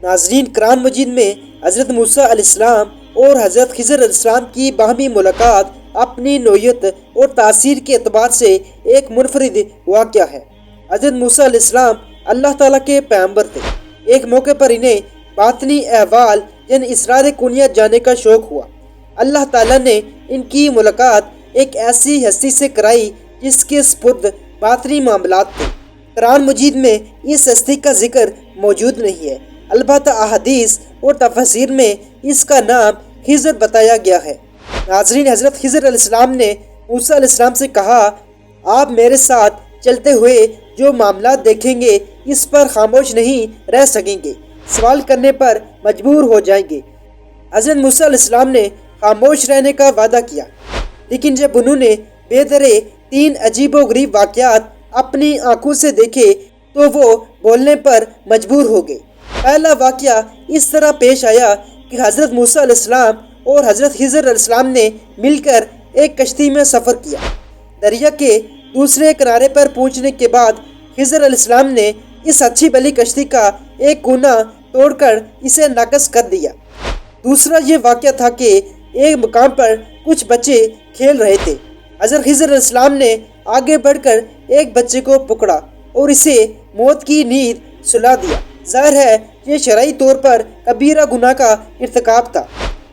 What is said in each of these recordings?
ناظرین، قرآن مجید میں حضرت موسیٰ علیہ السلام اور حضرت خضر علیہ السلام کی باہمی ملاقات اپنی نوعیت اور تاثیر کے اعتبار سے ایک منفرد واقعہ ہے۔ حضرت موسیٰ علیہ السلام اللہ تعالیٰ کے پیغمبر تھے۔ ایک موقع پر انہیں باطنی احوال یعنی اسرار کنیت جاننے کا شوق ہوا۔ اللہ تعالیٰ نے ان کی ملاقات ایک ایسی ہستی سے کرائی جس کے سپرد باطنی معاملات تھے۔ قرآن مجید میں اس ہستی کا ذکر موجود نہیں ہے، البتہ احادیث اور تفاسیر میں اس کا نام خضر بتایا گیا ہے۔ ناظرین، حضرت خضر علیہ السلام نے موسیٰ علیہ السلام سے کہا، آپ میرے ساتھ چلتے ہوئے جو معاملات دیکھیں گے اس پر خاموش نہیں رہ سکیں گے، سوال کرنے پر مجبور ہو جائیں گے۔ حضرت موسیٰ علیہ السلام نے خاموش رہنے کا وعدہ کیا، لیکن جب انہوں نے بے درے 3 عجیب و غریب واقعات اپنی آنکھوں سے دیکھے تو وہ بولنے پر مجبور ہو گئے۔ پہلا واقعہ اس طرح پیش آیا کہ حضرت موسیٰ علیہ السلام اور حضرت خضر علیہ السلام نے مل کر ایک کشتی میں سفر کیا۔ دریا کے دوسرے کنارے پر پہنچنے کے بعد خضر علیہ السلام نے اس اچھی بھلی کشتی کا ایک کونا توڑ کر اسے ناقص کر دیا۔ دوسرا یہ واقعہ تھا کہ ایک مقام پر کچھ بچے کھیل رہے تھے۔ حضرت خضر علیہ السلام نے آگے بڑھ کر ایک بچے کو پکڑا اور اسے موت کی نیند سلا دیا۔ ظاہر ہے یہ شرعی طور پر کبیرہ گناہ کا ارتکاب تھا۔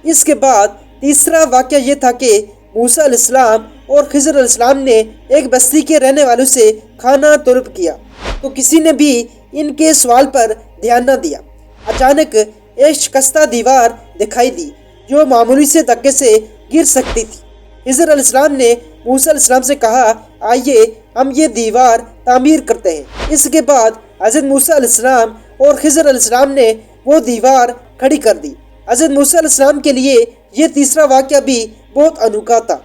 اس کے بعد تیسرا واقعہ یہ تھا کہ موسیٰ علیہ السلام اور خضر علیہ السلام نے ایک بستی کے رہنے والوں سے کھانا طلب کیا تو کسی نے بھی ان کے سوال پر دھیان نہ دیا۔ اچانک ایک شکستہ دیوار دکھائی دی جو معمولی سے دھکے سے گر سکتی تھی۔ خضر علیہ السلام نے موسیٰ علیہ السلام سے کہا، آئیے ہم یہ دیوار تعمیر کرتے ہیں۔ اس کے بعد حضرت موسیٰ علیہ السلام اور خضر علیہ السلام نے وہ دیوار کھڑی کر دی۔ حضرت موسیٰ علیہ السلام کے لیے یہ تیسرا واقعہ بھی بہت انوکھا تھا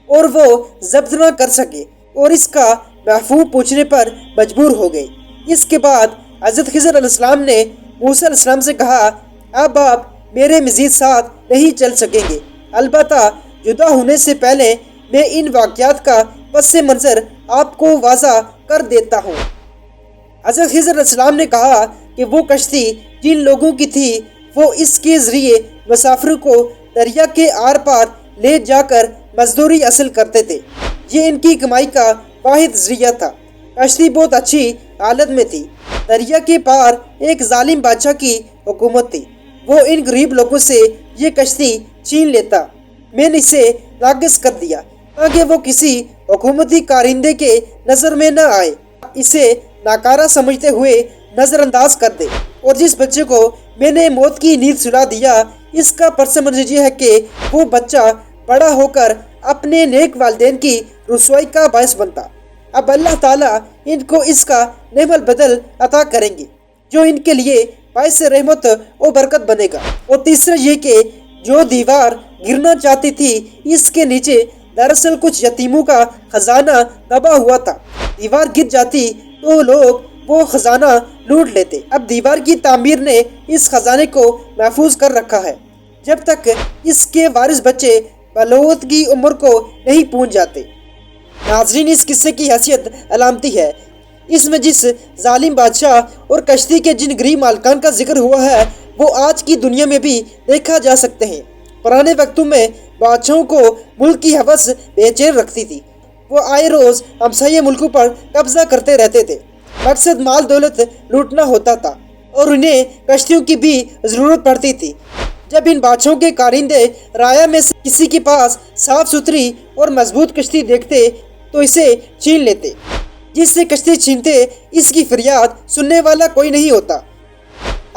اور وہ ضبط نہ کر سکے اور اس کا مفہوم پوچھنے پر مجبور ہو گئے۔ اس کے بعد حضرت خضر علیہ السلام نے موسیٰ علیہ السلام سے کہا، اب آپ میرے مزید ساتھ نہیں چل سکیں گے، البتہ جدا ہونے سے پہلے میں ان واقعات کا پس منظر آپ کو واضح کر دیتا ہوں۔ حضرت خضر علیہ السلام نے کہا کہ وہ کشتی جن لوگوں کی تھی وہ اس کے ذریعے مسافروں کو دریا کے آر پار لے جا کر مزدوری حاصل کرتے تھے۔ یہ ان کی کمائی کا واحد ذریعہ تھا۔ کشتی بہت اچھی حالت میں تھی۔ دریا کے پار ایک ظالم بادشاہ کی حکومت تھی۔ وہ ان غریب لوگوں سے یہ کشتی چھین لیتا۔ میں نے اسے ناقص کر دیا تاکہ وہ کسی حکومتی کارندے کے نظر میں نہ آئے، اسے ناکارہ سمجھتے ہوئے نظر انداز کر دے۔ اور جس بچے کو میں نے موت کی نیند سلا دیا، اس کا پس منظر یہ ہے کہ وہ بچہ بڑا ہو کر اپنے نیک والدین کی رسوائی کا باعث بنتا۔ اب اللہ تعالیٰ ان کو اس کا نعم البدل عطا کریں گے جو ان کے لیے باعث رحمت و برکت بنے گا۔ اور تیسرا یہ کہ جو دیوار گرنا چاہتی تھی اس کے نیچے دراصل کچھ یتیموں کا خزانہ دبا ہوا تھا۔ دیوار گر جاتی تو لوگ وہ خزانہ لوٹ لیتے۔ اب دیوار کی تعمیر نے اس خزانے کو محفوظ کر رکھا ہے جب تک اس کے وارث بچے بلوغت کی عمر کو نہیں پہنچ جاتے۔ ناظرین، اس قصے کی حیثیت علامتی ہے۔ اس میں جس ظالم بادشاہ اور کشتی کے جن غریب مالکان کا ذکر ہوا ہے وہ آج کی دنیا میں بھی دیکھا جا سکتے ہیں۔ پرانے وقتوں میں بادشاہوں کو ملک کی ہوس بے چین رکھتی تھی۔ وہ آئے روز ہمسایہ ملکوں پر قبضہ کرتے رہتے تھے۔ مقصد مال دولت لوٹنا ہوتا تھا اور انہیں کشتیوں کی بھی ضرورت پڑتی تھی۔ جب ان بادشاہوں کے کارندے رایا میں سے کسی کے پاس صاف ستھری اور مضبوط کشتی دیکھتے تو اسے چھین لیتے۔ جس سے کشتی چھینتے اس کی فریاد سننے والا کوئی نہیں ہوتا۔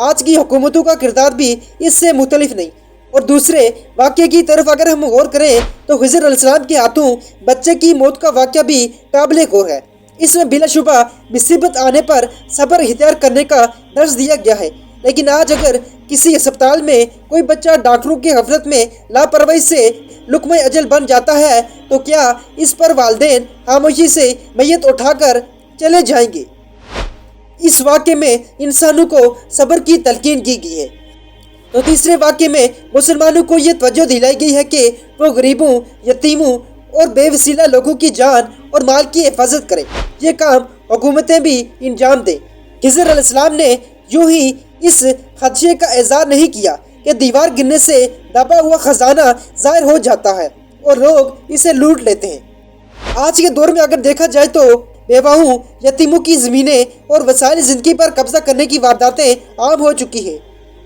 آج کی حکومتوں کا کردار بھی اس سے مختلف نہیں۔ اور دوسرے واقعے کی طرف اگر ہم غور کریں تو خضر علیہ السلام کے ہاتھوں بچے کی موت کا واقعہ بھی قابل غور ہے۔ اس میں بلا شبہ مصیبت آنے پر صبر اختیار کرنے کا درس دیا گیا ہے، لیکن آج اگر کسی ہسپتال میں کوئی بچہ ڈاکٹروں کی غفلت میں لاپرواہی سے لقمہ اجل بن جاتا ہے تو کیا اس پر والدین خاموشی سے میت اٹھا کر چلے جائیں گے؟ اس واقعے میں انسانوں کو صبر کی تلقین کی گئی ہے۔ تو تیسرے واقعے میں مسلمانوں کو یہ توجہ دلائی گئی ہے کہ وہ غریبوں، یتیموں اور بے وسیلہ لوگوں کی جان اور مال کی حفاظت کریں۔ یہ کام حکومتیں بھی انجام دیں۔ خضر علیہ السلام نے یوں ہی اس خدشے کا اظہار نہیں کیا کہ دیوار گرنے سے دبا ہوا خزانہ ظاہر ہو جاتا ہے اور لوگ اسے لوٹ لیتے ہیں۔ آج کے دور میں اگر دیکھا جائے تو بیواؤں، یتیموں کی زمینیں اور وسائل زندگی پر قبضہ کرنے کی وارداتیں عام ہو چکی ہیں،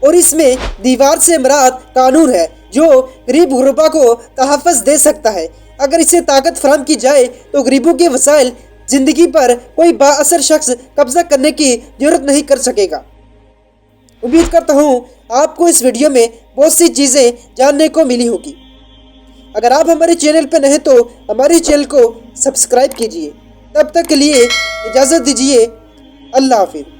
اور اس میں دیوار سے مراد قانون ہے جو غریب غربا کو تحفظ دے سکتا ہے۔ اگر اسے طاقت فراہم کی جائے تو غریبوں کے وسائل زندگی پر کوئی با اثر شخص قبضہ کرنے کی جرات نہیں کر سکے گا۔ امید کرتا ہوں آپ کو اس ویڈیو میں بہت سی چیزیں جاننے کو ملی ہوگی۔ اگر آپ ہمارے چینل پہ نئے ہیں تو ہمارے چینل کو سبسکرائب کیجیے۔ تب تک کے لیے اجازت دیجیے۔ اللہ حافظ۔